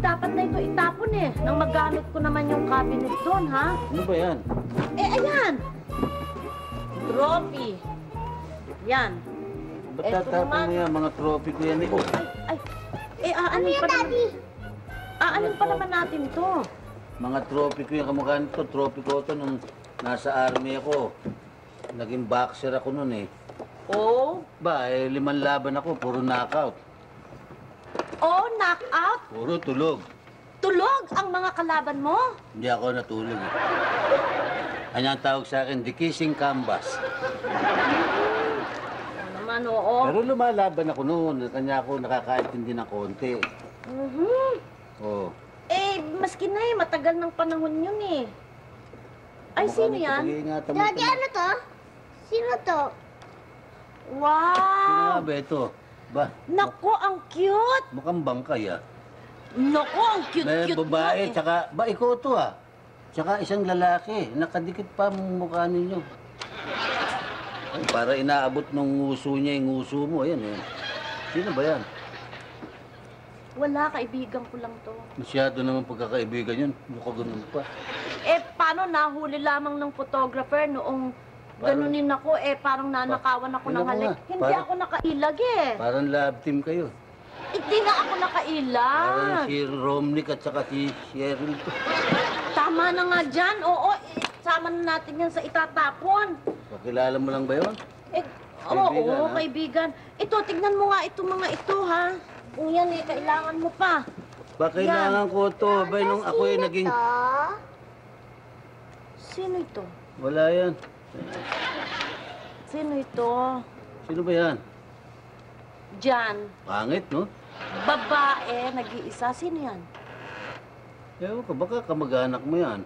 dapat na ito itapon eh. Nang magamit ko naman yung cabinet doon, ha? Ano ba yan? Eh, ayan. Trophy. Yan. Ba't Eto tatapon naman. mo yan? Mga trophy ko yan eh. Oh, Ay. Eh, aanin pa naman. Aanin pa naman natin to. mga trophy ko yung kamukha nito. Trophy ko ito nung nasa army ako. Naging boxer ako nun eh. Oh. Ba, 5 laban ako. Puro knockout. Oh, knockout. Puro tulog. Tulog ang mga kalaban mo. Hindi ako natulog eh. Kanya ang tawag sa akin, the kissing canvas. Naman, oo. Pero lumalaban ako noon. Kanya ako nakakaintindi ng konti. Oh. Eh, maski na eh, matagal ng panahon yun eh. Ay, sino yan? Daddy, ano to? Sino to? Sino Wow! nga ba ito? Ba, Naku, ang cute! mukhang bangkay ah. Naku, ang May cute-cute babae, mo eh. tsaka, ba ikaw to ah. Tsaka isang lalaki, nakadikit pa ang mukha ninyo. Ay, para inaabot ng nguso niya yung nguso mo, ayan eh. Sino ba yan? Wala, kaibigan ko lang to. Masyado naman pagkakaibigan yun, mukha ganun pa. Eh, paano nahuli lamang ng photographer noong ganunin ako, eh, parang nanakawan ako ng Tingnan mo halik. nga, Hindi parang- ako nakailag eh. Parang love team kayo. Hindi nga ako Parang nakailag. si Romnick at saka si Cheryl to. Tama na nga dyan, oo. Eh, sama na natin yan sa itatapon. Pakilala mo lang ba yun? Eh, Kaibigan, oo, ha? kaibigan. Ito, tignan mo nga itong mga ito, ha? Kung yan eh, kailangan mo pa. Ba, kailangan ko to. Ba, nung ako yung naging... Sino ito? Wala yan. Sino ito? Sino ba yan? Jan. Pangit, no? Babae, nag-iisa. Sino yan? Ewan ka, baka kamag-anak mo yan.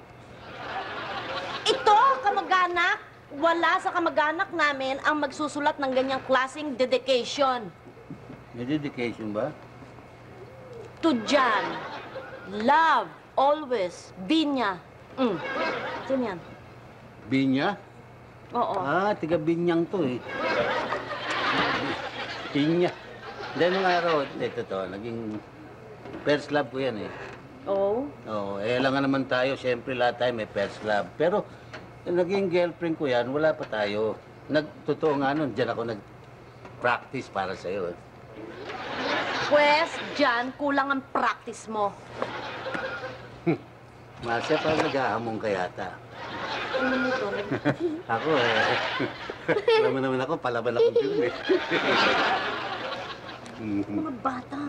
Ito, kamag-anak. Wala sa kamag-anak namin ang magsusulat ng ganyang klaseng dedication. May dedication ba? To Jan. Love, always, Binya. Sino yan? Binya? Oo. Ah, tiga Binyang to eh. Binya. Hindi, nung araw, ito to, naging first love ko yan eh. Oo. Oo, eh lang nga naman tayo, siyempre lahat tayo may first love. Pero, naging girlfriend ko yan, wala pa tayo. Totoo nga nun, dyan ako nag-practice para sa'yo eh. Pwes, Jan, kulang ang practice mo. Masya, parang nag-ahamong ka yata. Ano mo ito? Ako eh. Alam mo naman ako, palaban akong film eh. Mga bata.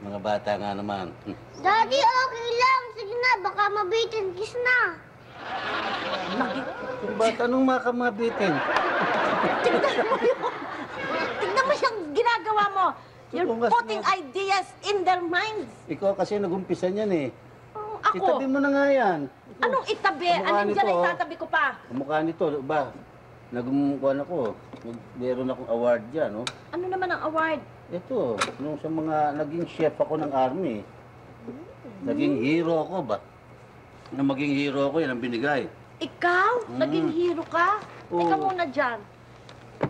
Mga bata nga naman. Daddy, okay lang. Sige na, baka mabitin kiss na. Yung bata nung makamabitin. Tignan mo siyang ginagawa mo. You're Totoo nga putting sinabi. ideas in their minds. Ikaw kasi nag-umpisa niyan eh. Oh, Itabi ako? mo na nga yan. Anong itabi? Kamukha Anong dyan nito, ay oh. tatabi ko pa? Kamukha nito, ba? Nagumukuhan ako. Meron akong award dyan, no? Ano naman ang award? Ito, nung sa mga naging chef ako ng army. Naging hero ako ba? Nung maging hero ako, yan ang binigay. Ikaw? Naging hero ka? Oo. Teka muna dyan.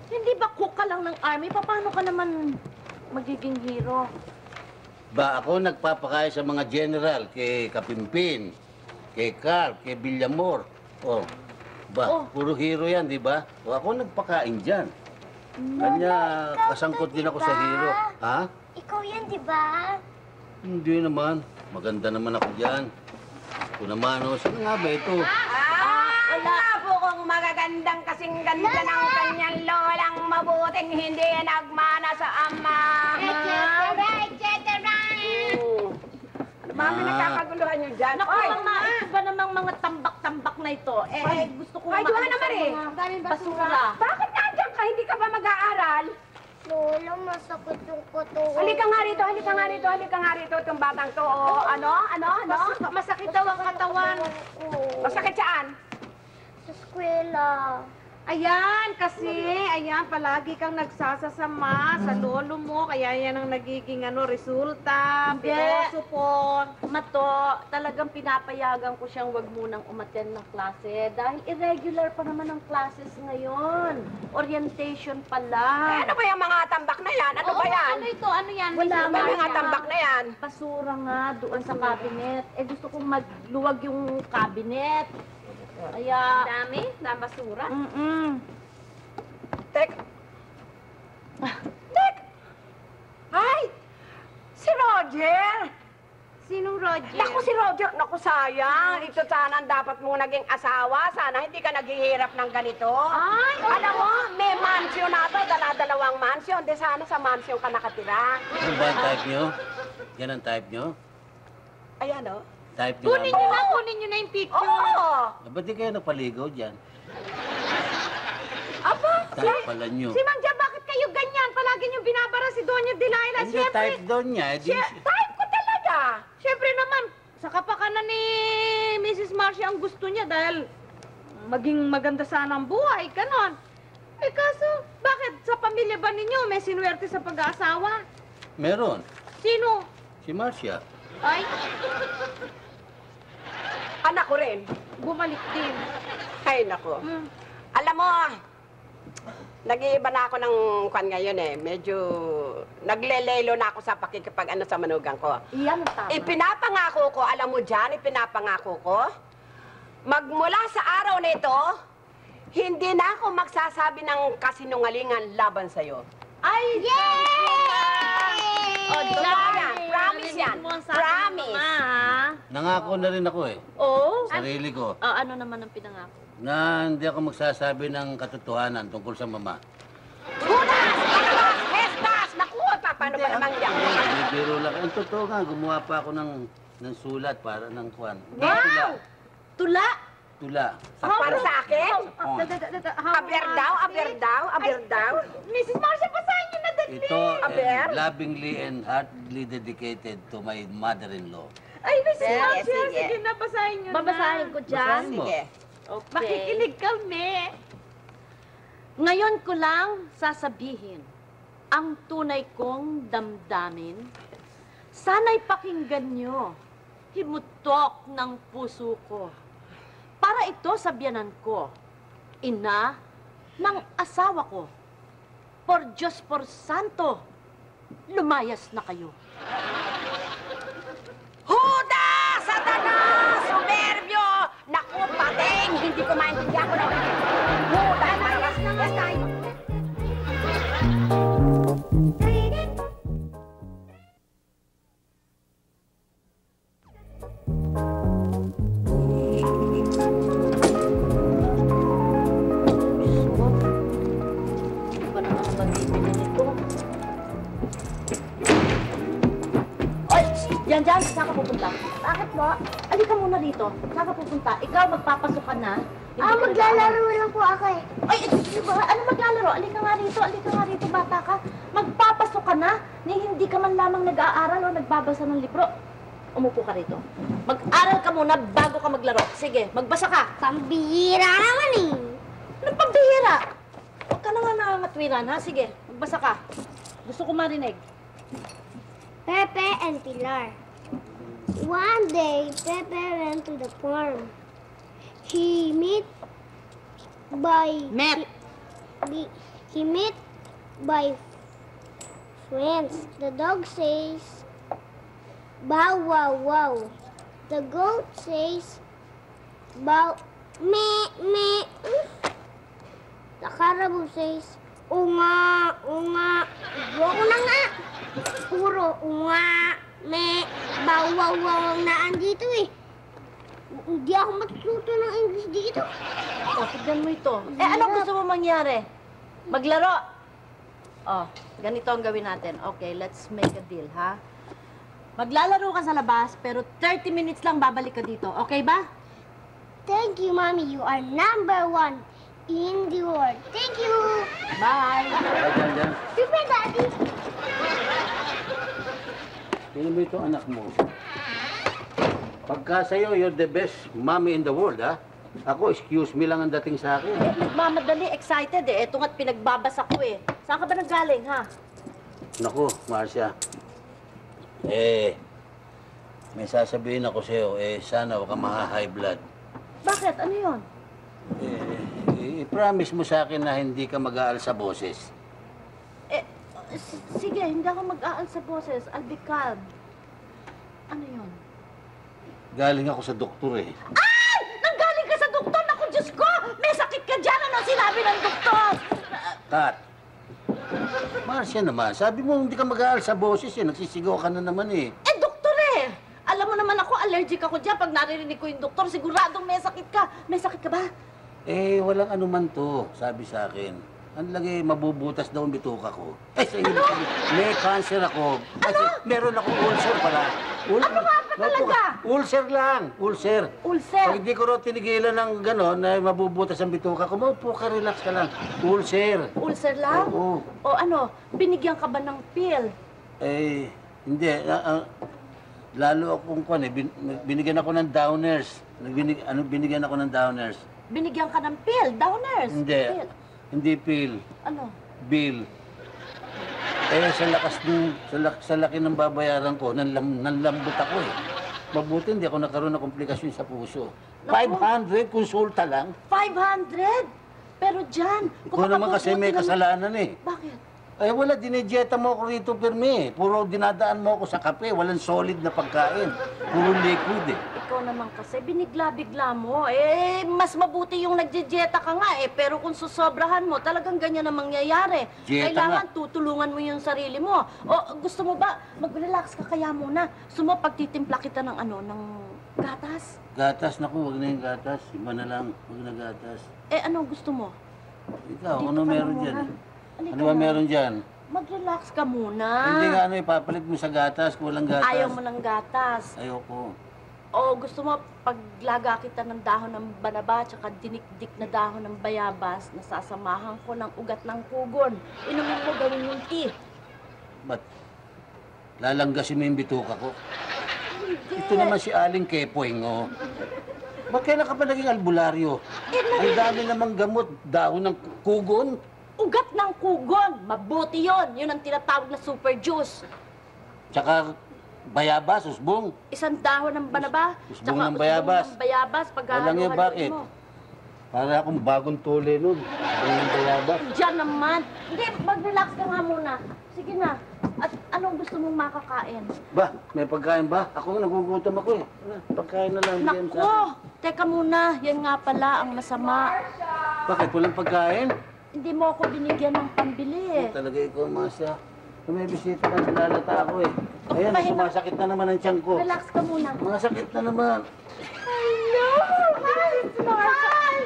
Hindi ba cook ka lang ng army? Paano ka naman magiging hero? Ba, ako nagpapakaya sa mga general, kay Kapimpin, kay Carl, kay Villamor. Oh, ba, Oh. puro hero yan, di ba? O ako nagpakain dyan. Kanya, kasangkot din ako sa hero. Ha? Ikaw yan, di ba? Hindi naman. Maganda naman ako dyan. Ito naman, oh. Sino nga ba ito? Wala. Po kung magagandang kasing ganda ng kanyang lolang mabuting hindi nagmana sa ama. Right, right. Oh. Ano ba ang pinagkakaguluhan niyo dyan? Naku, Oy! mga ito ba namang mga tambak-tambak na ito? Eh, gusto ko Ay, Johanna Marie! mga basura. Bakit nandiyan ka? Hindi ka ba mag-aaral? Lola, masakit yung katawan. Halika nga rito, halika nga rito, halika nga rito itong batang to. Oh, ano? Masakit daw ang katawan. Masakit saan? Sa eskwela. Ayan, kasi, ayan, palagi kang nagsasasama sa lolo mo, kaya yan ang nagiging resulta, Hindi. piloso po. Mato, talagang pinapayagan ko siyang wag munang umattend ng klase dahil irregular pa naman ang classes ngayon. Orientation pa Eh, lang. ano ba yung mga tambak na yan? Ano Oo, ba yan? Ano ito? Ano yan? Wala Ano ba yung mga Maria. tambak na yan? Basura nga doon sa cabinet. Eh gusto kong magluwag yung cabinet. Kaya... Dami? Na basura? Tek. Tek! Ay! Si Roger! Sinong Roger? Naku, si Roger! Naku, sayang! Ito sana ang dapat mong naging asawa. Sana hindi ka naghihirap ng ganito. Ay, Alam mo, may mansion na ito, dala-dalawang mansion. Di sana sa mansion ka nakatira. Ano ba ang type nyo? Yan ang type nyo? Ayan, oh. Type nyo kunin nyo na yung picture. Oo! Ba't di kayo napaligaw dyan? Aba, Type pala nyo. si Mang Jia, bakit kayo ganyan? Palagi nyo binabara si Doña Delilah. Hindi, Siyempre, type doon niya. Eh, di, Type ko talaga! siyempre naman, sa kapakanan ni Mrs. Marcia ang gusto niya dahil maging maganda sana ang buhay, ganon. Eh kaso, bakit sa pamilya ba ninyo may sinuwerte sa pag-aasawa? meron. Sino? Si Marcia. Ay, Anak ko rin. bumalik din. Ay, naku. Hmm. Alam mo, nag-iiba na ako ng kwan ngayon eh. Medyo naglelelo na ako sa pakikipag sa manugang ko. Iyan ang tama. Ipinapangako ko, alam mo dyan, ipinapangako ko, magmula sa araw nito, hindi na ako magsasabi ng kasinungalingan laban sa'yo. Ay, Yay! Oh, Totoo yan. Promise yan. Mo ang sabi ng Promise. mama, ha? Nangako na rin ako eh. Oh? Sarili ko. Oh, ano naman ang pinangako? Na hindi ako magsasabi ng katotohanan tungkol sa mama. Hudas! Palabas! Hestas! Naku, paano ba naman yan? Bibiro lang. Ang totoo nga, gumawa pa ako ng sulat para ng kwan. Wow! Tula? Tula. Para sa akin? Oh. Aber daw, aber daw, aber daw. Mrs. Marcia, basahin niyo na dali. Ito Aber? lovingly and heartily dedicated to my mother-in-law. Ay, Mrs. Sige, Marcia, sige. sige na, basahin niyo na. Babasahin ko dyan. Basahin mo. Sige. Okay. Makikinig kami. Ngayon ko lang sasabihin ang tunay kong damdamin. Sana'y pakinggan nyo. Himutok ng puso ko. Para ito sa biyanan ko. Ina ng asawa ko. Por Diyos por Santo, lumayas na kayo. Hudas! Satanas! Soberbio! Naku, pating! Hindi ko maintindihan ko na. Hudas! Marawas na nga tayo. Hindi ko naman magbibili nito. Oy! Yan dyan! Saan ka pupunta? Bakit mo? Alika muna dito. Saan ka pupunta? Ikaw magpapasok ka na. Hindi ka Maglalaro lang po ako eh. Ay, ano maglalaro? Alika nga rito, bata ka. Magpapasok ka na, ni hindi ka man lamang nag-aaral o nagbabasa ng libro. Umupo ka rito. Mag-aral ka muna bago ka maglaro. Sige, magbasa ka. Pambihira naman eh. Anong pambihira? Huwag ka na nga nangangatwiran, ha? Sige, magbasa ka. Gusto ko marinig. Pepe and Pilar. One day, Pepe went to the farm. He met Met. by friends. The dog says, bow wow wow. The goat says, bow me me. The caribou says, unga unga. Wako na nga. Puro unga me bow wow wow ang naan dito eh. Hindi ako matututo ng English dito. O, tignan mo ito. Eh, anong gusto mo mangyari? Maglaro? Oh, ganito ang gawin natin. Okay, let's make a deal, ha? Maglalaro ka sa labas, pero 30 minutes lang babalik ka dito. Okay ba? Thank you, Mommy. You are number one in the world. Thank you. Bye! Dyan. Super Daddy. Tingnan mo itong anak mo. Pagka sa'yo, you're the best mommy in the world, ha? Ako, excuse me lang ang dating sa akin. Eh, nagmamadali, excited eh. Ito nga't pinagbabasa ko eh. Saan ka ba nanggaling, ha? Naku, Marcia. May sasabihin ako sa'yo. Sana huwag kang maha-high blood. Bakit? Ano yun? I-promise mo sa akin na hindi ka mag-aal sa boses. Sige, hindi ako mag-aal sa boses. I'll be calm. Ano yun? Galing ako sa doktor eh. Ay! Nanggaling ka sa doktor! Naku, Diyos ko! May sakit ka dyan! Ano sinabi ng doktor? Kat. Marcia naman, sabi mo hindi ka mag-aal sa boses eh. Nagsisigaw ka na naman eh. Eh, doktor eh! Alam mo naman ako, allergic ako dyan. Pag naririnig ko yung doktor, siguradong may sakit ka. May sakit ka ba? Walang anuman to, sabi sa akin. Ang lagi, mabubutas daw ang bituka ko. Sa iyo, may cancer ako. Meron akong ulcer pala. Ano nga ba talaga? Ulcer lang, ulcer. Ulcer? Pag hindi ko raw tinigilan ng gano'n na mabubutas ang bituka ko, maupo ka, relax ka lang. Ulcer. Ulcer lang? Oo. O ano, binigyan ka ba ng pill? Hindi. Lalo akong binigyan ako ng downers. Binigyan ako ng downers. Binigyan ka ng pill? Downers? Hindi. Pill. Hindi pill. Ano? Bill. Sa laki ng babayaran ko, nanlambot ako eh. Mabuti hindi ako nagkaroon ng komplikasyon sa puso. Naku. 500, konsulta lang. 500? Pero dyan, Ikaw naman kasi may kasalanan eh. Bakit? Wala, dinejeta mo ako rito, Perme. Puro dinadaan mo ako sa kape. Walang solid na pagkain. Puro liquid eh. Ikaw naman kasi, binigla-bigla mo. Mas mabuti yung nagjejeta ka nga eh. Pero kung susobrahan mo, talagang ganyan ang mangyayari. Jeta Kailangan nga. tutulungan mo yung sarili mo. O gusto mo ba, mag-relax ka kaya muna. Gusto mo pagtitimpla kita ng ng gatas? Gatas, naku, wag na yung gatas. Iba na lang, wag na gatas. Ano gusto mo? Ikaw, Dito ano ka meron muna. dyan? Halika Ano ba na. meron dyan? Mag-relax ka muna. Hindi nga ipapalit mo sa gatas kung walang gatas. Ayaw mo ng gatas. Ayoko. O gusto mo paglaga kita ng dahon ng banaba tsaka dinikdik na dahon ng bayabas na sasamahan ko ng ugat ng kugon. Inumin mo gawin yung tea. Ba't lalanggasin mo yung bituka ko? Hindi. Ito naman si Aling Kepoing, oh. Ba't kailan ka pa naging albularyo? Ang dami namang gamot, dahon ng kugon. Ugat ng kugon. Mabuti yon. Yun ang tinatawag na super juice. Tsaka bayabas, usbong. Isang dahon ng banaba. Usbong ng bayabas. Ng bayabas. Alam niyo bakit? mo. Para akong bagong tuli nun. Usbong ng bayabas. Diyan naman. Hindi, mag-relax ka nga muna. Sige na. At anong gusto mong makakain? Ba, may pagkain ba? Ako nagugutom ako eh. Pagkain na lang. bigyan mo sa akin. Nako! Teka muna. Yan nga pala ang masama. Bakit? Walang pagkain? Hindi mo ako binigyan ng pambili eh. Talaga ikaw, Masya. Kung may bisita ka, lalata ako eh. Ayan, Pahinga. sumasakit na naman ang tiyan ko. Relax ka muna. Mga sakit na naman. Hello! Hi! Hi!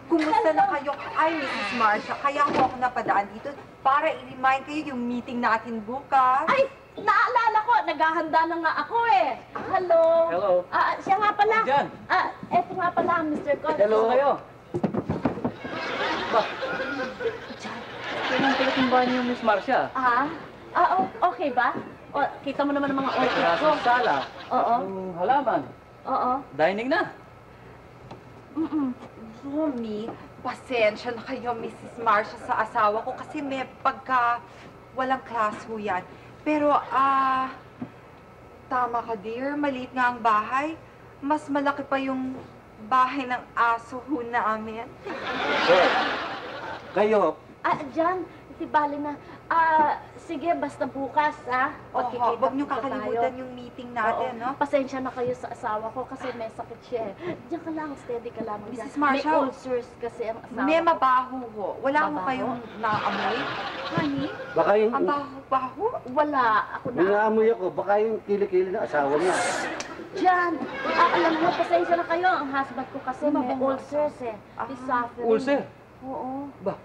Kumusta na kayo? Ay, Mrs. Marcia, kaya ako napadaan dito para i-remind kayo yung meeting natin bukas. Ay! Naalala ko, naghahanda na nga ako eh. Hello. Hello. Siya nga pala. Diyan. Eto nga pala ang Mr. Cotton. Hello. Kayo? Ba? Kailan pala yung bahay niyo, Miss Marcia? Okay ba? O, kita mo naman ang mga orchid ko. Nasa sala. Oo. Yung halaman. Oo. Dining na. Romy, pasensya na kayo, Mrs. Marcia, sa asawa ko kasi may pagka walang class ho yan. Pero, tama ka, dear. Maliit nga ang bahay. Mas malaki pa yung bahay ng aso ho namin. Kayo, Diyan. Si Bali na. Sige, basta bukas, ha? Oho, huwag niyo kakalimutan yung meeting natin, Oo. no? Pasensya na kayo sa asawa ko kasi may sakit siya eh. Diyan ka lang, steady ka lang. Mrs. May Marshall. ulcers kasi ang asawa May ko. mabaho ho. Wala mo Mabaho? kayong naamoy? Honey, baka yung... ang baho-baho. Wala. Ako na. Naamoy ako, baka yung kilikili ng asawa niya. Diyan. Alam mo, pasensya na kayo. Ang husband ko kasi may Mabaho. ulcers eh. He's suffering. Ulcer. Oo. Ba,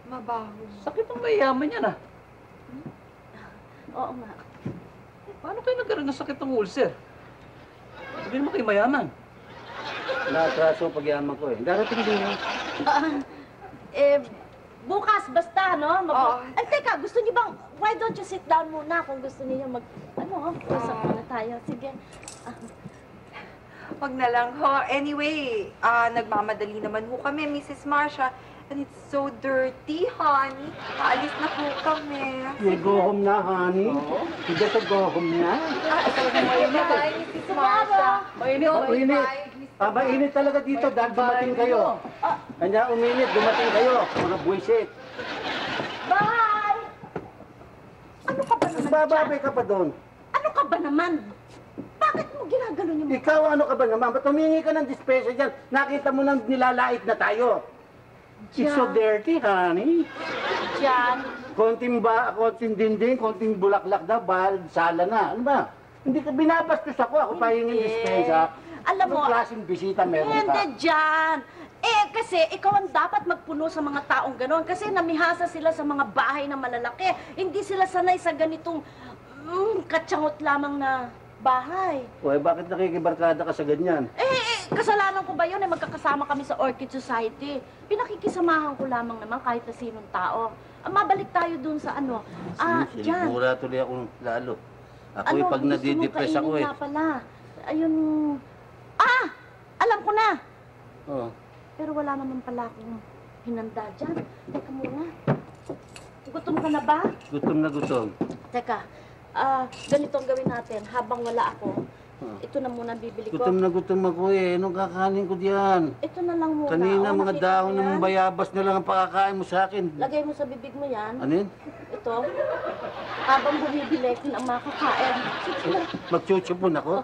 Mabaho. sakit ang mayaman yan ah. Oo nga. Paano kayo nagkaroon ng sakit ng ulcer? Hindi naman kayo mayaman. Naatraso ang pagyaman ko eh. Darating din eh. Bukas basta, no? Oo. Ay, teka, gusto niyo bang, why don't you sit down muna kung gusto niyo usap muna tayo. Sige. Wag na lang ho. Anyway, nagmamadali naman ho kami, Mrs. Marcia. And it's so dirty, honey. Aalis na ho kami. May go home na, honey. Hindi ka go home na. Bye, Mrs. Marcia. Mainit. Mainit talaga dito dahil dumating kayo. Kanya uminit, dumating kayo. Mga buwisit. Bye! Ano ka ba naman Bababay ka pa doon. Ano ka ba naman? Bakit mo ginagano yung Ikaw, ano ka ba naman? Ba't humingi ka ng dispensa dyan? Nakita mo nang nilalait na tayo. It's so dirty, honey. Jan? Konting dinding, konting bulaklak daw, bahal, sala na. Ano ba? Hindi ka binabastos ako. Ako pa hingin dispensa. Alam mo, anong klaseng bisita meron ka? hindi, Jan. Kasi ikaw ang dapat magpuno sa mga taong gano'n. Kasi namihasa sila sa mga bahay na malalaki. Hindi sila sanay sa ganitong katsangot lamang na bahay. Uy, bakit nakikibarkada ka sa ganyan? Kasalanan ko ba yun? Magkakasama kami sa Orchid Society. Pinakikisamahan ko lamang naman kahit na sinong tao. Mabalik tayo dun sa ano. Jan. Sigura tuloy ako lalo. Ako pag nadidepress ako Nga pala. Ayun. Alam ko na. Oo. Pero wala naman pala akong hinanda dyan. Teka muna. Gutom ka na ba? Gutom na gutom. Teka, ganito ang gawin natin. Habang wala ako, ito na muna bibili ko. Gutom na gutom ako eh. Anong kakanin ko diyan? Ito na lang muna. Kanina mga nakita dahon mo yan? ng bayabas na lang ang pakakain mo sa akin. Lagay mo sa bibig mo yan. Ano yun? Ito. Habang bumibili ko ng mga kakain. Sige na. Magchuchupon ako?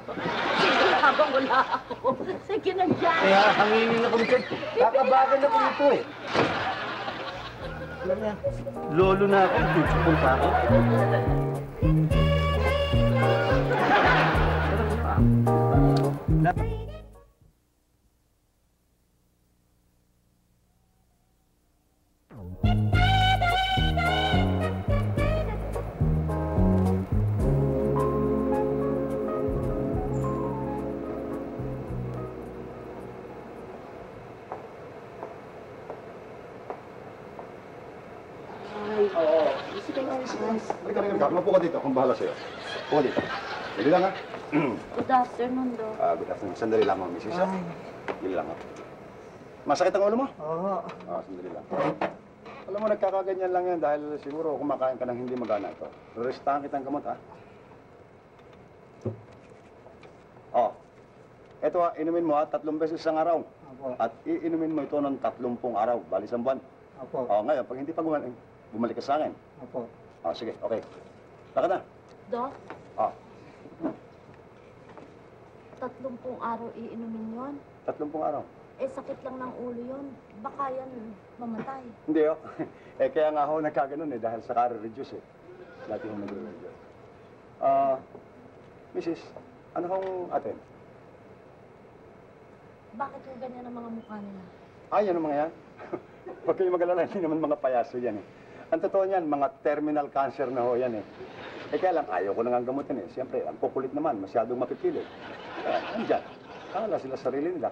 Sige na, habang wala ako. Sige na dyan. Kaya hanginin ako dito. Kakabagan ako nito eh. Lolo na ako, chuchupon pa ako. Mapo ka dito, akong bahala sa'yo. Mapo ka dito. Dali lang ha. Good afternoon, Doc. Good afternoon. Sandali lang mga misis. Dali lang ha. Masakit ang ulo mo? Oo. Sandali lang. Alam mo, nagkakaganyan lang yan dahil siguro kumakain ka ng hindi magana ito. Restahan kitang gamot ha. Ito ha, inumin mo ha, 3 beses isang araw. Apo. At iinumin mo ito ng 30 araw, bali 1 buwan. Apo. Ngayon, pag hindi pa bumalik ka sa akin. Apo. Sige, okay. Lakad na. Doc, 30 30 araw iinumin yon? 30 araw. Sakit lang ng ulo yon. Baka yan mamatay. Hindi oh. Kaya nga ako nagkaganon dahil sa kare-reduce Dati ako nagre-reduce. Mrs., ano hong atin? Bakit ho ganyan ang mga mukha nila? Yan ang mga yan. Huwag kayong mag-alala, hindi naman mga payaso yan Ang totoo niyan, mga terminal cancer na ho yan kaya lang, ayaw ko na nga gamutin Siyempre, ang kukulit naman, masyadong mapipilit. Andyan, kala sila sarili nila.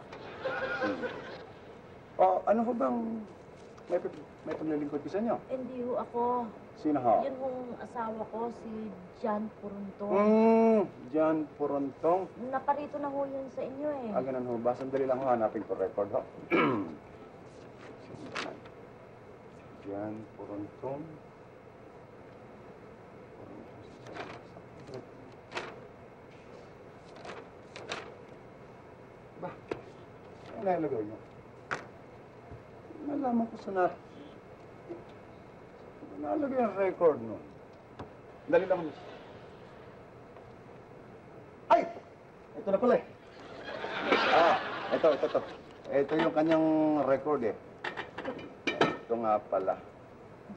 Ano ho bang may paglilingkod ko sa inyo? Hindi ho ako. Sino ho? Yun hong asawa ko, si John Puruntong. John Puruntong? Naparito na ho yun sa inyo Ganun ho ba? Sandali lang ho, hanapin ko record ho. John Puruntong. Ba? Ano nalagay niyo? Nalaman ko sa nalagay ang record nun. Dali lang. Ay! Ito na pala Ito. Ito yung kanyang record Ito nga pala.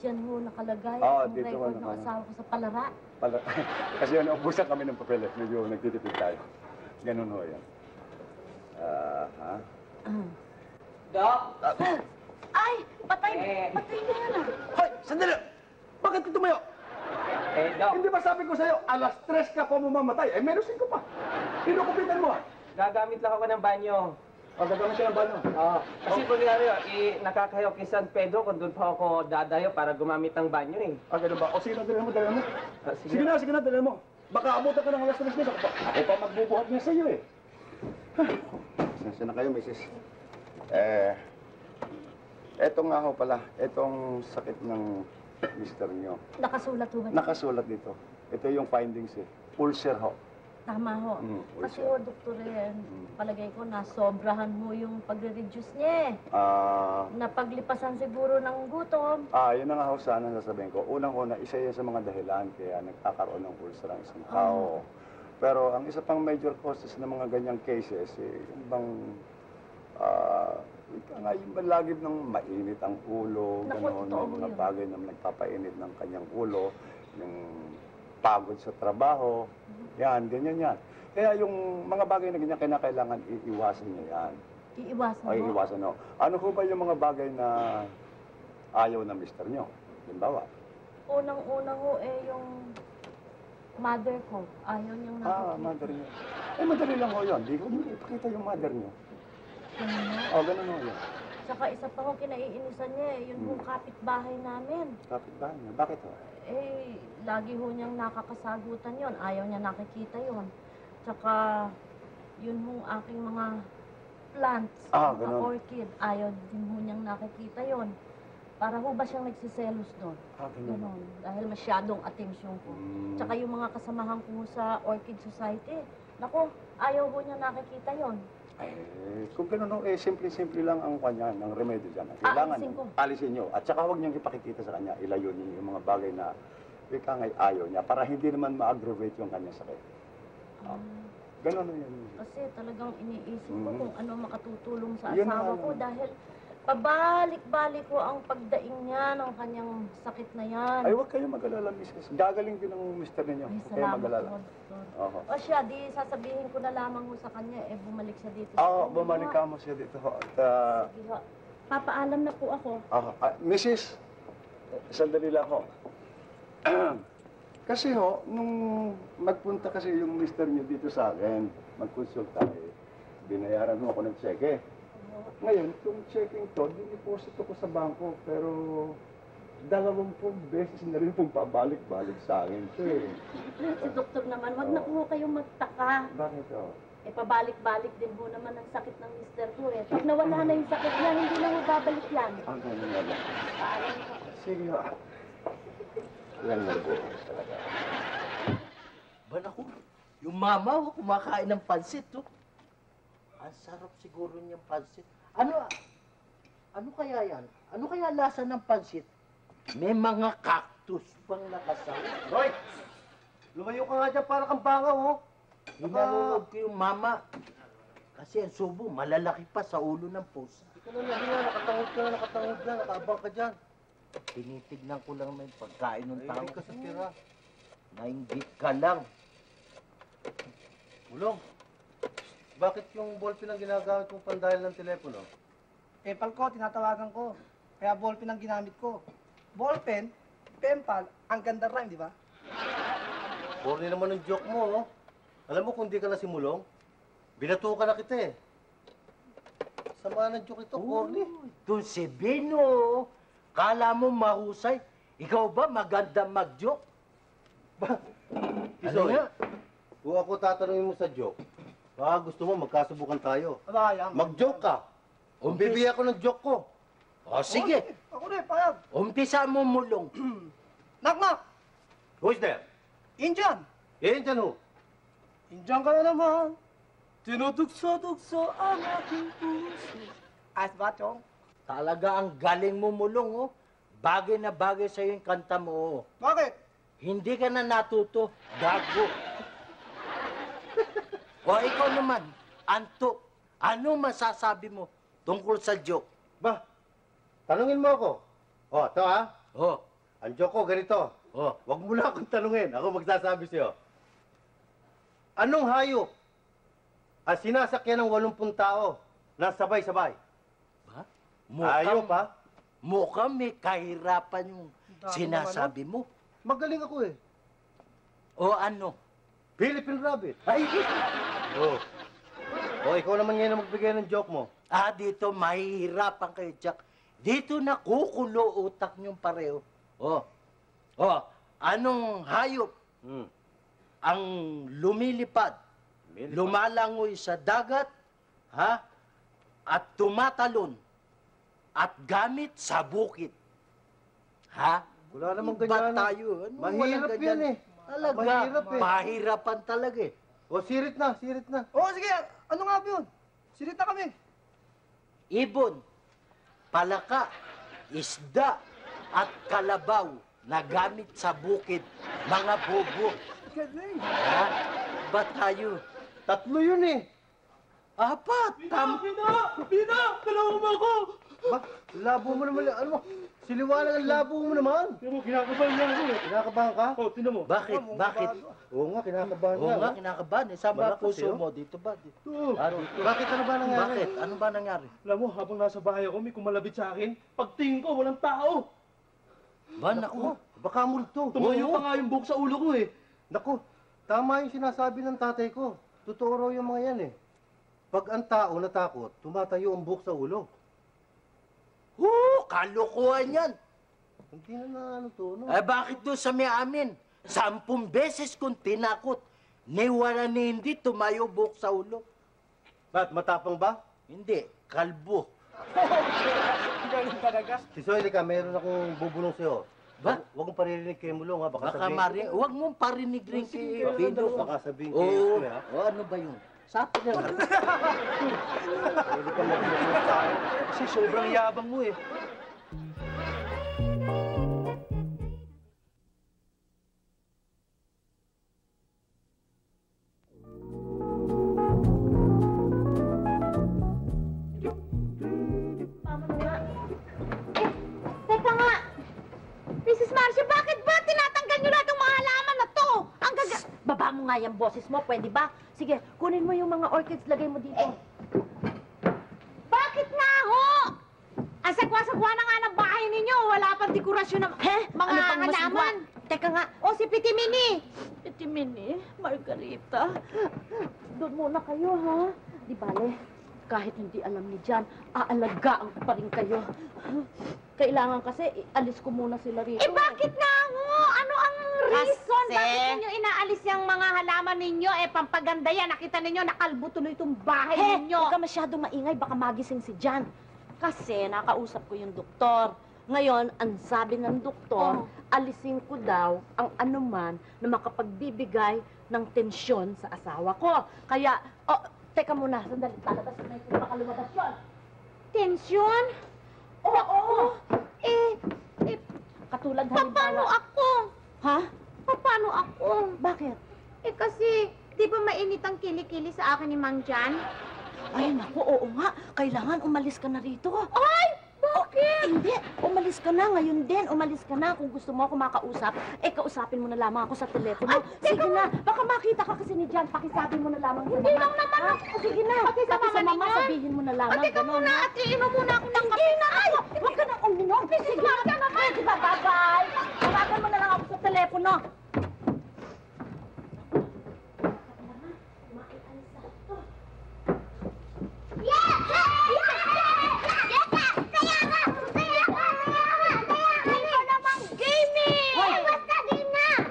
Diyan ho nakalagay ang ang record ng asawa ko sa palara. Kasi ubusan kami ng papel Medyo nagtitipid tayo. Ganun ho yan. Doc! Ay! Patay na yan Hoy! Sandali! Bakit ka tumayo? Doc, Hindi ba sabi ko sa'yo, alas 3 ka pa mamamatay? Meron 5 pa. Inukupitan mo gagamit lang ako ng banyo. Gagawin siya ng banyo. Kasi kung nakakayaw kay San Pedro kung doon pa ako dadayo para gumamit ng banyo Ganun ba? Sige na, dali mo. Sige Sige na, dali mo. Baka abutan ka ng alas 3 nila. Ako pa magbubuhat niya sa'yo Pasensya na kayo, Mrs. Eto nga ho pala, etong sakit ng mister nyo. Nakasulat ho ba? Nakasulat dito. Ito yung findings eh. Ulcer ho. Tama ho. Kasi ulcer. ho, doktor, palagay ko nasobrahan mo yung pagre-reduce niya eh. Napaglipasan siguro ng gutom. Yun na nga ho sana sasabihin ko. Unang-una, isa yan sa mga dahilan kaya nagkakaroon ng ulcer ang isang tao. Pero ang isa pang major causes ng mga ganyang cases, yung bang, yung balagib ng mainit ang ulo, Naku, gano'n, totoo mga yun. bagay na nagpapainit ng kanyang ulo, yung pagod sa trabaho, yan, ganyan yan. Kaya yung mga bagay na ganyan, kailangan iiwasan niya yan. Iiwasan Ay, mo. iwasan ho. Ano ho ba yung mga bagay na ayaw ng mister nyo? Halimbawa. Unang-una ho yung mother ko. Ayaw niyang nakikita. Mother nyo. Madali lang ho yun. Di ko ipakita yung mother nyo. Ganun ho yun. Saka isa pa ho kinaiinisan niya yun hong kapitbahay namin. Kapit-bahay niya. Bakit ho? Lagi ho niyang nakakasagutan yon. Ayaw niya nakikita yon. Tsaka yun hong aking mga plants, mga ganun. orchid. Ayaw din ho niyang nakikita yon. Para ho ba siyang nagsiselos doon? Ganun. Ganon. Dahil masyadong atensyon ko. Tsaka yung mga kasamahan ko sa Orchid Society. Nako, ayaw ho niya nakikita yon. Kung gano'n, simple-simple lang ang kanya, ng remedyo dyan. Kailangan Alisin ko. alisin nyo. At saka huwag niyong ipakikita sa kanya, ilayo niyo yung mga bagay na ikangay ayaw niya para hindi naman ma-aggravate yung kanya sakit. Gano'n na yun. Kasi talagang iniisip ko kung ano makatutulong sa Yun asawa nga ko yun. dahil pabalik-balik ko ang pagdaing niya ng kanyang sakit na yan. Ay, huwag kayong mag-alala, Mrs. Gagaling din ang mister ninyo. Ay, Huwag kayong salamat mag-alala. po, doktor. Oho. O siya, di sasabihin ko na lamang ho sa kanya, bumalik siya dito. Bumalik ka mo siya dito. At, Sige ho. Papaalam na po ako. Mrs. Sandali lang ho. Kasi ho, nung magpunta kasi yung mister niyo dito sa akin, magkonsulta binayaran mo ako ng cheque. Ngayon, itong checking to, diniposit ko sa bangko, pero 20 beses na rin pong pabalik-balik sa akin ito eh. Si doktor naman, wag na po kayong magtaka. Bakit ho? Pabalik-balik din ho naman ang sakit ng mister ko eh. Pag nawala na yung sakit niya, hindi na ho babalik yan. Ganun nga ba? Paalam ko. Sige ho. Yan na po talaga. Ba naku, yung mama ko kumakain ng pansit, oh. Ang sarap siguro niyang pansit. Ano kaya yan? Ano kaya lasa ng pansit? May mga cactus pang nakasawa. Roy! Lumayo ka nga dyan para kang bangaw, oh. Hinalunod ko yung mama. Kasi ang subo, malalaki pa sa ulo ng pusa. Hindi ka na nahiya, nakatangod na, nakaabang ka dyan. Tinitignan ko lang may pagkain ng tao. Nainggit ka sa tira. Nainggit ka lang. Ulong, bakit yung ballpen ang ginagamit mong pandahil ng telepono? Pepal ko, tinatawagan ko. Kaya ballpen ang ginamit ko. Ballpen, pempal, ang ganda rhyme, di ba? Corny naman ang joke mo, oh. Alam mo kung di ka na simulong, binatukan na kita eh. Sama ng joke ito, corny. Doon si Bino. Kala mo mahusay. Ikaw ba maganda mag-joke? Ano Isoy, nga? kung ako tatanungin mo sa joke, baka gusto mo magkasubukan tayo. Abaya. Mag-joke ka. O bibigyan ko ng joke ko. O sige, Ako rin, payag. umpisa mo mulong. Knock, knock. Who's there? Indian. Eh, dyan ho. Indian ka na naman. Tinudugso-dugso ang aking puso. Ayos ba, Chong? Talaga ang galing mo mulong, oh. Bagay na bagay sa'yo yung kanta mo, oh. Bakit? Hindi ka na natuto, gago. O ikaw naman, Anto, ano masasabi mo tungkol sa joke? Ba, tanungin mo ako. O, ito ha. Oh, Ang joke ko, ganito. oh, Huwag mo na akong tanungin. Ako magsasabi sa'yo. Anong hayop ang sinasakyan ng 80 tao na sabay-sabay? ba? Hayop, ha? Mukhang may kahirapan yung Dami sinasabi mo. Magaling ako eh. O ano? Philippine Rabbit. Ay! Oh. O, ikaw naman ngayon ang magbigay ng joke mo. Dito mahihirapan kayo, Jack. Dito nakukulo utak niyong pareho. Anong hayop ang lumilipad, lumalangoy sa dagat, Ha? At tumatalon at gamit sa bukid. Ha? Wala namang Ba't ganyan. tayo? Ano, Mahirap walang yan ganyan? eh. Talaga, Mahirap eh. mahirapan talaga eh. O, sirit na, sirit na. Oo, sige. Ano nga ba yun? Sirit na kami. Ibon, palaka, isda, at kalabaw na gamit sa bukid, mga bobo. Galing. Ha? Ba't tayo? Tatlo yun eh. Apat! Pina! Tulungan mo ako! Ba, labo mo naman. Ano mo? Siliwanag ang labo mo naman. Tinan mo, kinakabahan niya ako eh. Kinakabahan ka? Oo, tinan mo. Bakit? Bakit? Oo nga, kinakabahan Oo nga. nga, kinakabahan. Eh, saan ba Malakas puso eh, oh. mo? Dito ba? Dito. Dito. Bakit ano ba nangyari? Bakit? Ano ba nangyari? Alam mo, habang nasa bahay ako, may kumalabit sa akin. Pagtingin ko, walang tao. Ba, naku. Baka multo. Tumayo Oo. pa nga yung buhok sa ulo ko eh. Naku, tama yung sinasabi ng tatay ko. Totoo raw yung mga yan eh. Pag ang tao natakot, tumatayo ang buhok sa ulo. Kalokohan yan. Hindi na ano to, no? Eh, bakit doon sa may amin? 10 beses kong tinakot. Ni wala ni hindi tumayo buhok sa ulo. Ba't, matapang ba? Hindi, kalbo. Galing talaga. Si Soy, ka, meron akong bubulong sa'yo. Ba? Huwag mong paririnig kay Mulong, ha? Baka huwag mong parinig rin kay Pino. Baka sabihin kay Oo. Esme, ha? O, ano ba yun? Sabi na lang. Pwede ka mag-bubulong sa akin. Kasi sobrang yabang mo eh. Teka nga! Mrs. Marcia, bakit ba tinatanggal niyo lahat ng mga halaman na to? Ang gaga... Baba mo nga yung boses mo, pwede ba? Sige, kunin mo yung mga orchids, lagay mo dito. Bakit nga ho? Ang sagwa-sagwa na nga ng bahay ninyo. Wala pang dekorasyon ng mga Ano pang masagwa? halaman. Teka nga. O si Pitimini. Mini, Margarita, doon muna kayo, ha? Di bale, kahit hindi alam ni Jan, aalagaan ko pa rin kayo. Kailangan kasi, alis ko muna sila rito. Eh bakit nga ho? Ano ang reason? Kasi- Bakit ninyo inaalis yung mga halaman ninyo? Eh pampaganda yan. Nakita ninyo nakalbo tuloy itong bahay ninyo. Huwag ka masyadong maingay, baka magising si Jan. Kasi nakausap ko yung doktor. Ngayon, ang sabi ng doktor, alisin ko daw ang anuman na makapagbibigay ng tensyon sa asawa ko. Kaya, teka muna, sandali, talabas na yung baka lumabas yun. Tensyon? Oo. Katulad Paano ako? Ha? Paano ako? Bakit? Eh kasi, di ba mainit ang kilikili sa akin ni Mang Jan? Ay, naku, oo nga. Kailangan umalis ka na rito. Ay! Bakit? Hindi, umalis ka na ngayon din. Umalis ka na. Kung gusto mo ako makausap, kausapin mo na lamang ako sa telepono. Sige na, baka makita ka kasi ni Jan. Pakisabi mo na lamang. Hindi lang naman ako. Sige na, Pati sa mama mama, ninyo. sabihin mo na lamang. Teka Ganon, muna, ha? at iinom muna ako ng kape. Ay! Huwag ka nang uminom. Sige na, sige ba, bye-bye. Tawagan mo na lang ako sa telepono.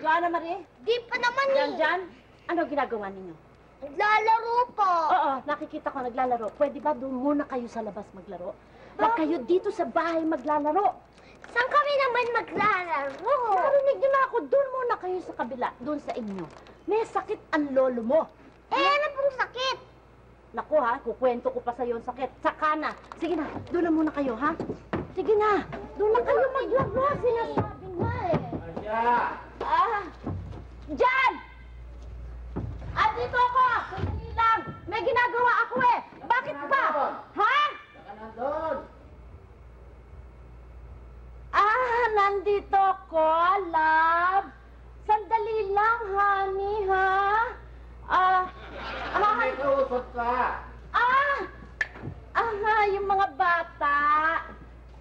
Joanna Marie? Di pa naman Jan, ano ginagawa ninyo? Naglalaro po. Oo, nakikita ko naglalaro. Pwede ba doon muna kayo sa labas maglaro? Huwag kayo dito sa bahay maglalaro. Saan kami naman maglalaro? Narinig niyo na ako, doon muna kayo sa kabila, doon sa inyo. May sakit ang lolo mo. Ano pong sakit? Naku ha, kukwento ko pa sa'yo ang sakit. Saka na. Sige na, doon na muna kayo, ha? Sige na, doon na kayo maglaro. Sinasabi nga eh. Jan! Dito ako! Sandali lang! May ginagawa ako eh! Bakit ba? Ha? Nandito ako, love. Sandali lang, honey, ha? May kausap ka. Yung mga bata.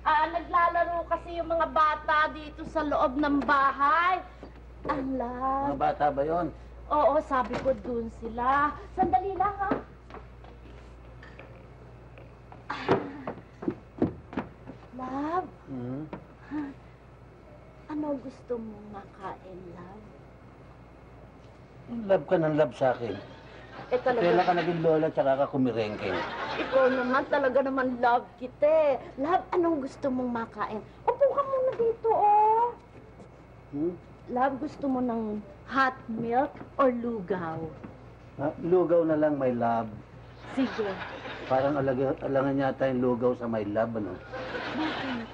Naglalaro kasi yung mga bata dito sa loob ng bahay. Mga bata ba yon? Oo, sabi ko dun sila. Sandali lang, ha? Love, ano gusto mong makain, love? Love ka ng love sa akin. Talaga. Kailan ka naging lola tsaka ka kumirengking. Ikaw naman, talaga naman love kita eh. Love, anong gusto mong makain? Upo ka muna dito, oh. Love, gusto mo ng hot milk or lugaw? Lugaw na lang, my love. Sige. Parang alangan yata yung lugaw sa my love, ano? Bakit?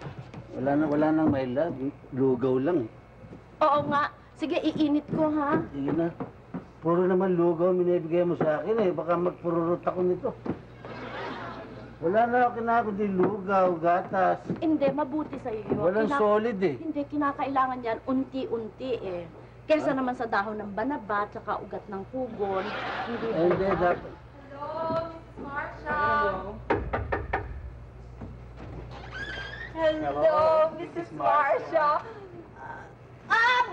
Wala nang my love. Lugaw lang. Oo nga. Sige, iinit ko, ha? Sige na. Puro naman lugaw minibigay mo sa akin eh. Baka magpururot ako nito. Wala na ako kinakain din lugaw, gatas. Hindi, mabuti sa'yo yun. Walang solid eh. Hindi, kinakailangan yan unti-unti eh. Kesa naman sa dahon ng banaba, tsaka ugat ng pugon. Hindi ba? Hindi, dapat. Hello, Mrs. Marcia.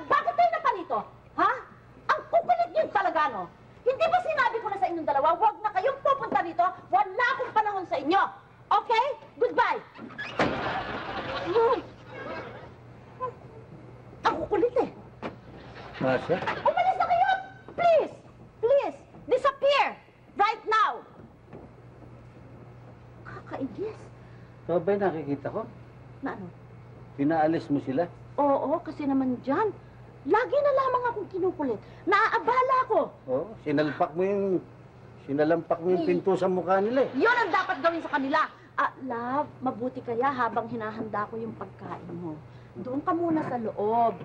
Bakit tayo naparito? Ha? Ang kukulit niyo talaga, no? Hindi ba sinabi ko na sa inyong dalawa, huwag na kayong pupunta dito, wala akong panahon sa inyo. Okay? Goodbye. Ang kukulit eh. Masya? Umalis na kayo! Please! Please! Disappear! Right now! Kakainis. Ito ba yung nakikita ko? Na ano? Pinaalis mo sila? Oo, kasi naman dyan. Lagi na lamang akong kinukulit. Naaabala ko. Oo, sinalpak mo yung pinto sa mukha nila eh. Yun ang dapat gawin sa kanila. Love, mabuti kaya habang hinahanda ko yung pagkain mo. Doon ka muna sa loob.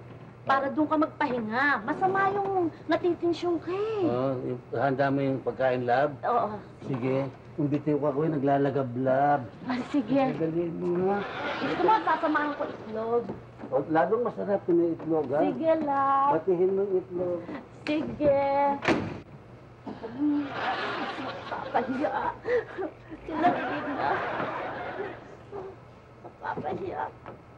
Para doon ka magpahinga. Masama yung natitinsyon ka eh. Oo, handa mo yung pagkain, lab? Oo. Sige, umbitiw ka ko eh, naglalagablab. Sige. Dali mo nga. Gusto mo, sasamahan ko itlog. O, lalong masarap yung itlog, ha? Sige, love. Batihin mo yung itlog. Sige. Papahiya. Sinagin na. Papahiya.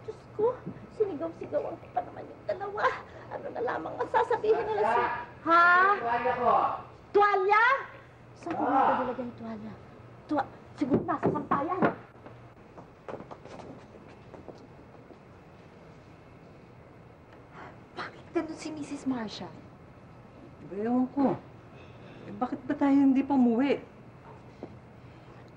Diyos ko, sinigaw-sigawan ko pa naman yung dalawa. Ano na lamang ang sasabihin nila sa... Ha? Tuwalya ko. Tuwalya? Saan ko nga nilagay yung tuwalya? Siguro nasa sampayan. Bakit ganun si Mrs. Marcia? Ewan ko. Bakit ba tayo hindi pa umuwi?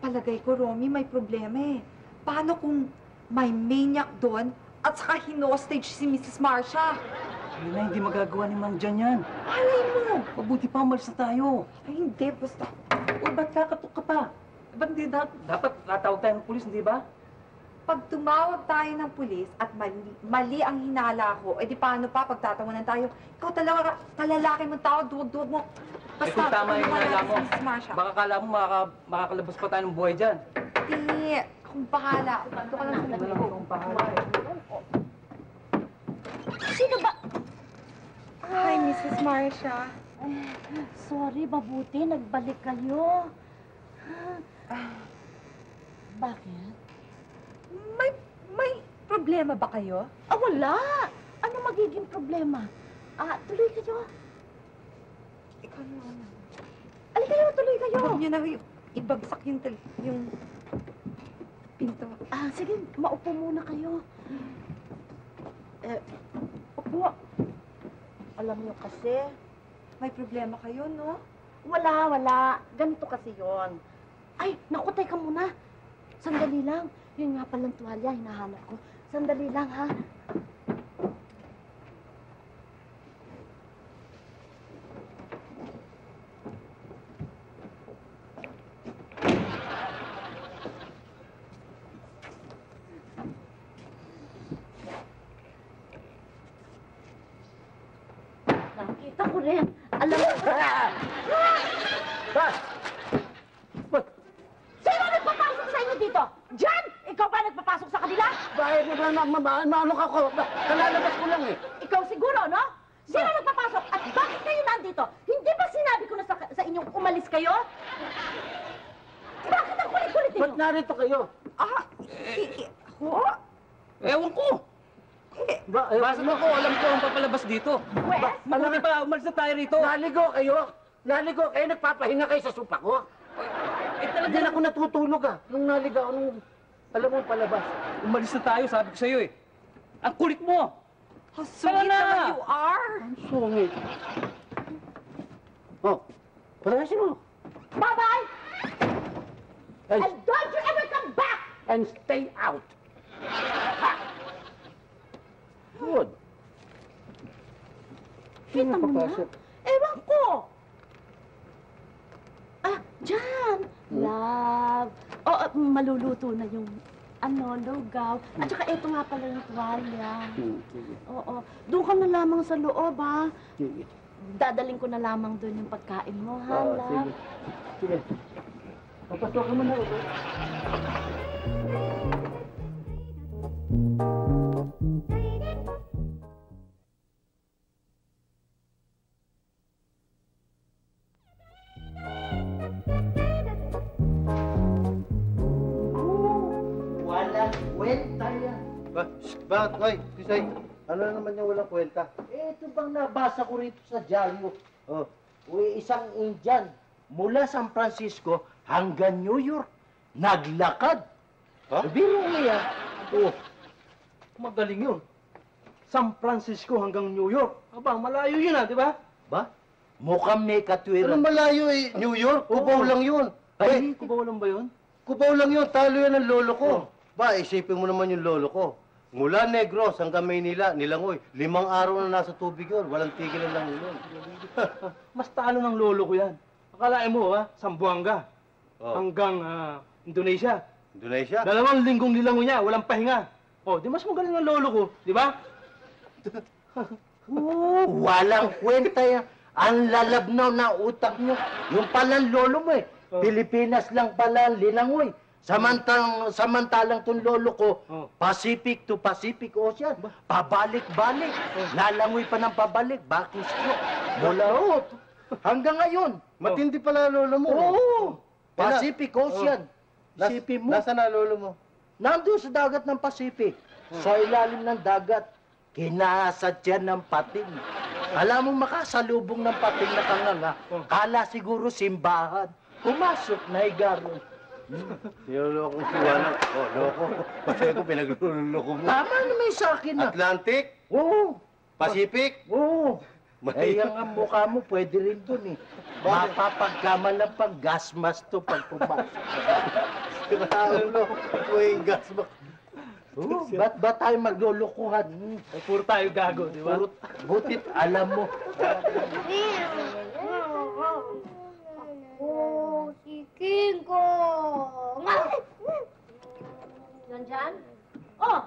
Palagay ko, Romy, may problema eh. Paano kung may maniac doon at saka hinostage si Mrs. Marcia? Ayun na, hindi magagawa ni Mang Jan yan. Malay mo! Mabuti pa, umalis na tayo. Ay, hindi. Basta... Uy, ba't kakatok ka pa? Ba't hindi dapat tatawag tayo ng pulis, hindi ba? Pag tumawag tayo ng pulis at mali ang hinala ko, edi paano pa pagtatawanan tayo? Ikaw talaga, kalalaki mong tao, duwag-duwag mo. Eh kung tama yung hinala mo, Mrs. Marcia. baka kala mo makakalabas pa tayo ng buhay dyan. Hindi. Akong bahala. Ito ka lang sa Wala akong bahala. Sino ba? Hi, Mrs. Marcia. Sorry, mabuti. Nagbalik kayo. Bakit? May problema ba kayo? Wala. Ano magiging problema? Tuloy kayo. Ikaw naman. Alin kayo, tuloy kayo. Huwag niyo na ibagsak yung pinto. Sige, maupo muna kayo. Upo. Alam niyo kasi, May problema kayo, no? wala. Ganito kasi yon. Ay, naku, teka muna. Sandali lang. Yun nga palang tuwalya, hinahanap ko. Sandali lang, ha? Nakita ko rin. Alam mo... Sino nagpapasok sa inyo dito? Jan! Ikaw ba nagpapasok sa kanila? Bakit maano ka ko? Kalalabas ko lang eh. Ikaw siguro, no? Sino nagpapasok? At bakit kayo nandito? Hindi ba sinabi ko na sa inyong umalis kayo? Bakit ang kulit-kulit ninyo? Ba't narito kayo? Ako? Ewan ko. Basta ko, alam ko ang papalabas dito. Mabuti pa, umalis na tayo rito. Naligo kayo? Nagpapahinga kayo sa supa ko? Hindi na ako natutulog nung naligaw, alam mo palabas. Umalis na tayo, sabi ko sa'yo eh. Ang kulit mo! How sweet naman you are! Ang sungit. Palayasin mo. Bye-bye! And don't you ever come back! And stay out. Good. Kita mo na? Ewan ko. Ah, dyan. Love. Oh, maluluto na yung lugaw. At saka ito nga pala yung tuwalya. Oo. Doon ka na lamang sa loob, ha? Sige. Dadaling ko na lamang doon yung pagkain mo, ha, love? Sige. Papasok ka muna. Walang kwenta yan. Bakit, Koy? Tisay, ano na naman yung walang kwenta? Ito bang nabasa ko rito sa dyaryo? Isang Indian mula San Francisco hanggang New York. Naglakad. Biro mo yan. Magaling yun. San Francisco hanggang New York. Aba, malayo yun di ba? Ba? Mukhang may katwiran. Anong malayo eh? New York? Cubao lang yun. Ay, Cubao lang ba yun? Cubao lang yun. Talo yan ng lolo ko. Ba, isipin mo naman yung lolo ko. Mula Negros hanggang Maynila, Nilangoy, 5 araw na nasa tubig yun. Walang tigilan lang yun. Mas talo ng lolo ko yan. Akalain mo, Sambuanga. Hanggang Indonesia. Indonesia? 2 linggong nilangoy niya, walang pahinga. Di mas magaling ang lolo ko, di ba? Walang kwenta yan. Ang lalabnaw na utak nyo. Yung palang lolo mo Pilipinas lang pala ang Linangoy. Samantalang tong lolo ko, Pacific to Pacific Ocean. Pabalik-balik. Lalangoy pa ng pabalik. Bakis ko. Mula hanggang ngayon. Matindi pala lolo mo. Oo. Pacific Ocean. Isipin mo. Nasaan na lolo mo? Nandun sa dagat ng Pacific. Sa ilalim ng dagat. Kinasadya ng pating. Alam mo, makasalubong ng pating na kanganga. Kala siguro simbahan. Pumasok na igaron. Niloloko si Juana. Loko. Kasi ako pinagluloko mo. Tama naman sa akin na. Atlantic? Oo. Pacific? Oo. Eh, ang mukha mo, pwede rin dun Mapapagkaman ng pag-gas mask to pag pumasok. Loko. May gas mask. Ba't ba tayo maglulukuhan? Puro tayo gago, di ba? Butit alam mo. Si King Kong! Nandyan? Oh,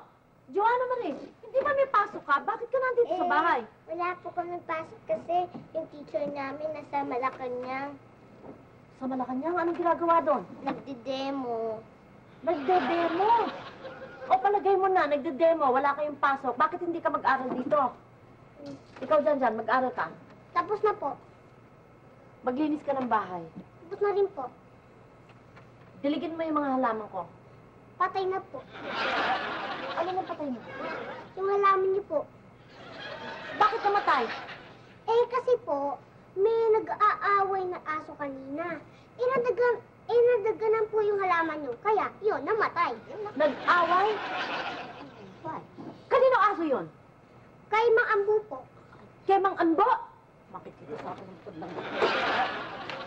Joanna Marie, hindi ba may pasok ka? Bakit ka nandito sa bahay? Wala po kami pasok kasi yung teacher namin nasa Malacanang. Sa Malacanang? Anong ginagawa doon? Nagde-demo. Nagde-demo? O palagay mo na, nagde-demo, wala kayong pasok. Bakit hindi ka mag-aral dito? Ikaw dyan, mag-aral ka. Tapos na po. Maglinis ka ng bahay. Tapos na rin po. Diligin mo yung mga halaman ko. Patay na po. Ano nang patay mo? Yung halaman niyo po. Bakit namatay? Kasi po, may nag-aaway na aso kanina. Nadaganan po yung halaman niyo. Kaya, yun, namatay. Nag-away? What? Kanino aso yun? Kay Mang Ambo po. Kay Mang Ambo? Makikita sa akin ng putlang.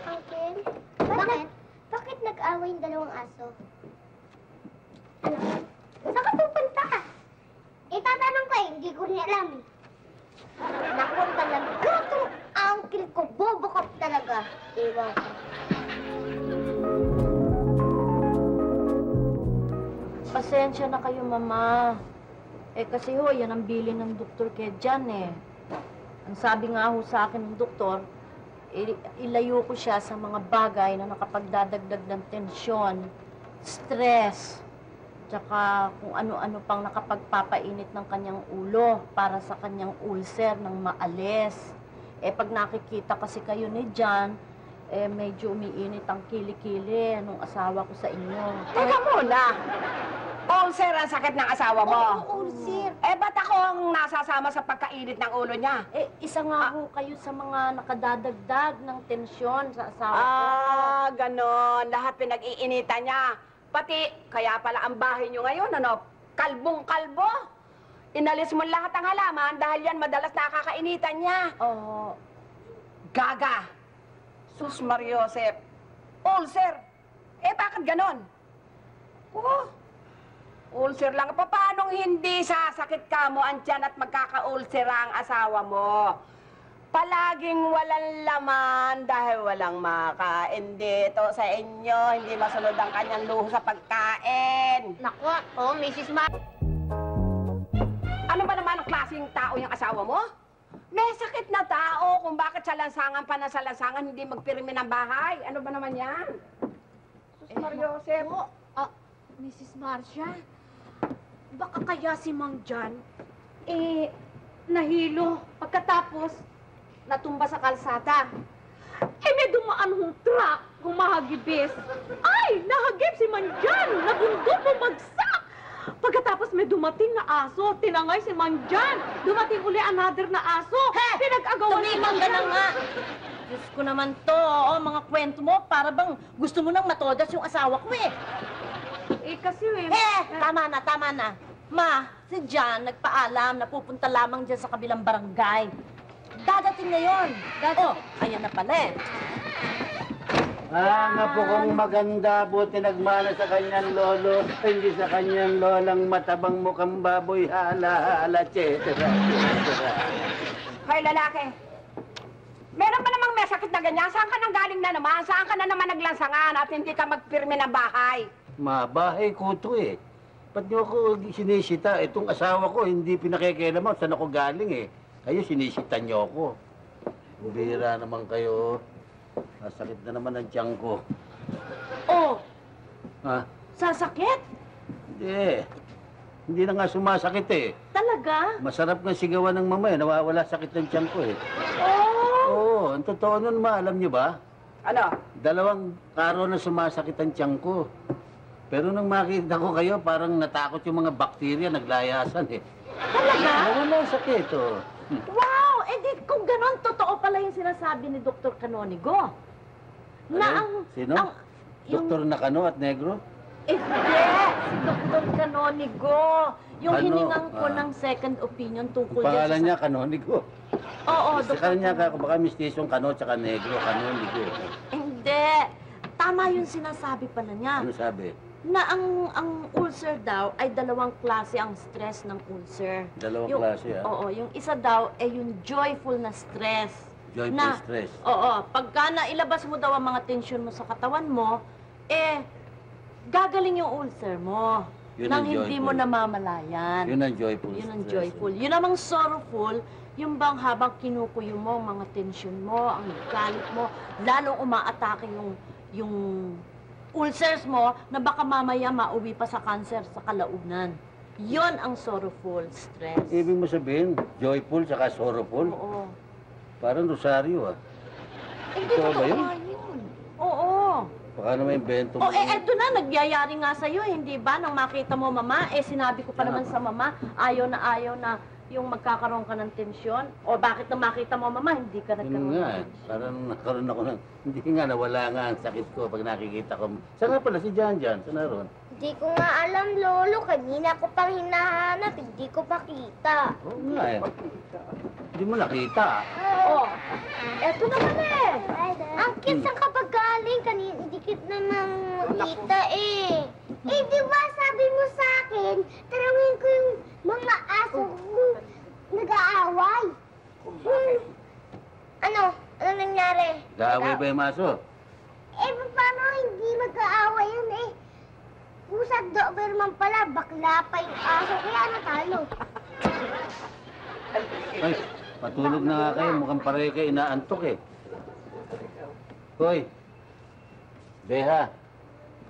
Uncle, bakit? Bakit nag-away yung dalawang aso? Saan ka pupunta? Tatanong ko hindi ko rin alam Naku talaga. Itong uncle ko, bobo ka talaga. Ewan ko. Pasensya na kayo, Mama. Kasi yan ang bili ng doktor kay Jan Ang sabi nga sa akin ng doktor, ilayo ko siya sa mga bagay na nakapagdadagdag ng tensyon, stress, tsaka kung ano-ano pang nakapagpapainit ng kanyang ulo para sa kanyang ulcer ng maalis. Pag nakikita kasi kayo ni Jan, medyo umiinit ang kilikili nung asawa ko sa inyo. Teka muna! Ulcer ang sakit ng asawa mo. Ulcer. Ba't ako ang nasasama sa pagkainit ng ulo niya? Isa nga ho kayo sa mga nakadadagdag ng tensyon sa asawa ko. Ganon. Lahat pinag-iinitan niya. Pati, kaya pala ang bahay niyo ngayon, kalbong-kalbo. Inalis mo lahat ang halaman dahil yan madalas nakakainitan niya. Gaga. Sus Mariosep. Ulcer. Eh, bakit ganon? Oo. Ulcer lang. Paano hindi sasakit ka mo ang tiyan at magkaka-ulcera ang asawa mo? Palaging walang laman dahil walang makain dito sa inyo. Hindi masunod ang kanyang luho sa pagkain. Naku, Mrs. Mar... Ano ba naman ang klaseng tao yung asawa mo? May sakit na tao kung bakit sa lansangan pa na sa lansangan hindi magpirmi ng bahay. Ano ba naman yan? Sus Mariosep. Mrs. Marcia, baka kaya si Mang John, nahilo. Pagkatapos, natumba sa kalsada. May dumaan hong truck, humahagibis. Ay, nahagip si Mang John, nabundo, bumagsak. Pagkatapos may dumating na aso, tinangay si Mang John. Dumating uli another na aso. Pinag-agawan ni Mang Tumimang ka na nga. Diyos ko naman to, mga kwento mo, para bang gusto mo nang matodas yung asawa ko kasi tama na. Ma, si John nagpaalam na pupunta lamang dyan sa kabilang barangay. Dadating na yun. Ayan na pala Nga po kung maganda, buti nagmana sa kanyang lolo, hindi sa kanyang lolang matabang mukhang baboy, hala, etc. Hoy, lalaki. Meron ba namang may sakit na ganyan? Saan ka nang galing na naman? Saan ka na naman naglansangan at hindi ka magpirmi ng bahay? Bahay ko to eh. Ba't niyo ako sinisita? Itong asawa ko, hindi pinakikialaman saan ako galing eh. Kayo, sinisita niyo ako. Bira naman kayo. Masakit na naman ang tiyan ko. Ha? Sasakit? Hindi. Hindi na nga sumasakit eh. Talaga? Masarap nga sigawan ng mamay. Nawawala sakit ng tiyan ko eh. Oo, ang totoo nun alam niyo ba? Ano? 2 araw na sumasakit ang tiyan ko. Pero nang makita ko kayo, parang natakot yung mga bakterya, naglayasan eh. Talaga? Nawala ang sakit oh. Wow! Kung ganon, totoo pala yung sinasabi ni Dr. Canonigo. Sino? Doktor Nakano at Negro? Hindi! Si Dr. Canonigo. Yung hiningang ko ng second opinion tungkol Pangalan niya Canonigo. Oo, Dr. Kanya ka, baka mistisyong Kano tsaka Negro, Canonigo. Hindi. Tama yung sinasabi pala niya. Ano sabi? Na ang ulcer daw ay 2 klase ang stress ng ulcer. 2 klase, ah? Oo, yung isa daw ay yung joyful na stress. Joyful stress? Oo, pagka nailabas mo daw ang mga tensyon mo sa katawan mo, gagaling yung ulcer mo. Yun nang ang hindi joyful. mo namamalayan. Yun ang joyful Yun ang stress. joyful. Yun namang sorrowful, yung bang habang kinukuyo mo ang mga tensyon mo, ang galit mo, lalong umaatake yung ulcers mo na baka mamaya mauwi pa sa cancer sa kalaunan. Yon ang sorrowful stress. Ibig mo sabihin, joyful tsaka sorrowful? Oo. Parang rosaryo ah. Hindi Ito ba totoo yun? nga yun. Oo. Baka naman invento mo. Eto na, nagyayari nga sa'yo, hindi ba? Nang makita mo, mama, sinabi ko pa naman sa mama, ayaw na yung magkakaroon ka ng tensyon. O bakit nang makita mo, mama, hindi ka nagkaroon Nga, ng tensyon? parang nakaroon ako ng... Hindi nga, nawala nga ang sakit ko pag nakikita ko. Saan nga pala si Jan? Saan naroon? Hindi ko nga alam, Lolo. Kanina ko pang hinahanap. Hindi ko makita. Oo nga eh. Hindi mo nakita. Eto naman Ang cute saan ka ba galing? Kanina, hindi kita naman makita di ba sabi mo sa akin, tarangin ko yung mga aso nag-aaway. Ano nangyari? Gaaway ba yung maso? Paano hindi mag-aaway yun Pusat Doberman pala, bakla pa yung aso, kaya natalo. Ay, matulog na nga kayo. Mukhang pareho kayo inaantok eh. Hoy, Beha,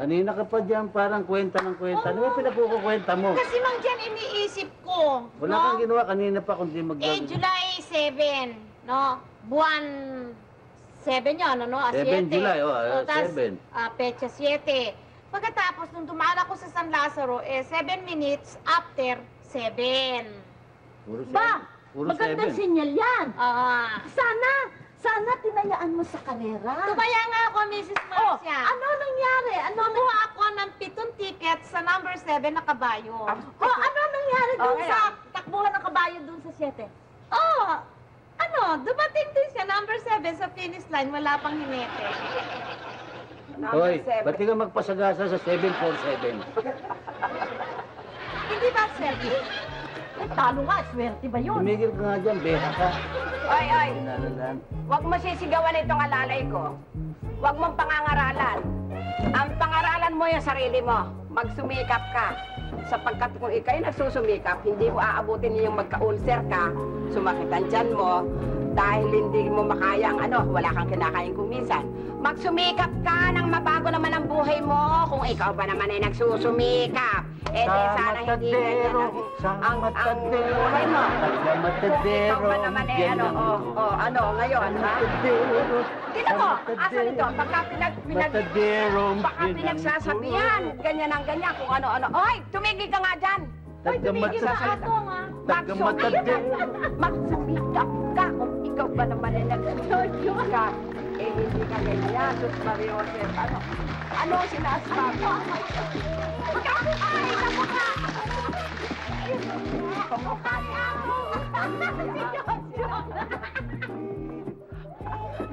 kanina ka pa dyan parang kwenta ng kwenta. Ano ba pinagkukukwenta mo? Kasi Mang Jan, iniisip ko. Wala kang ginawa kanina pa kundi July 7, no? Buwan 7 yun, ano? 7 July, Tas, 7. Petsa 7. Pagkatapos, nung dumaan ako sa San Lazaro, 7 minutes after 7. Puro Ba, Puro magandang 7. sinyal yan. Sana tinayaan mo sa karera. Tumaya nga ako, Mrs. Marcia. Ano nangyari? Kumuha ako ng 7 tickets sa number 7 na kabayo. Ano nangyari dun sa takbuhan ng kabayo dun sa 7? Dumating din siya, number 7 sa finish line, wala pang hinete. Hoy, ba't di ka magpasagasa sa 747? Hindi ba, swerte? Talo nga, swerte ba yun? Tumigil ka nga dyan, beha ka. Oy, oy. Pinalalan. Huwag mo sisigawan itong alalay ko. Huwag mong pangangaralan. Ang pangaralan mo yung sarili mo. Magsumikap ka. Sapagkat kung ikay nagsusumikap, hindi mo aabutin yung magka-ulcer ka, sumakit ang tiyan mo, dahil hindi mo makaya ang wala kang kinakain kumisan. Magsumikap ka nang mabago naman ang buhay mo kung ikaw ba naman ay nagsusumikap. Eh di sana hindi ganyan ang buhay mo. Kung ikaw ba naman ay ngayon, ha? Tignan mo, asan ito? Baka pinagsasabihan, ganyan ang ganyan, kung ano-ano. Oy, tumigil ka nga dyan! Oy, tumigil ka nga ito, nga. Magsumikap ka kung ikaw ba naman ay nagsusumikap. Eh, hindi ka ganyan, Sus Maria Jose. Ano ang sinasabi? Ay, kamukha! Kamukha niya!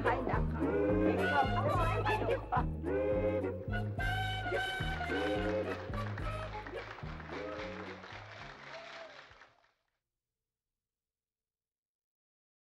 Ay, naka.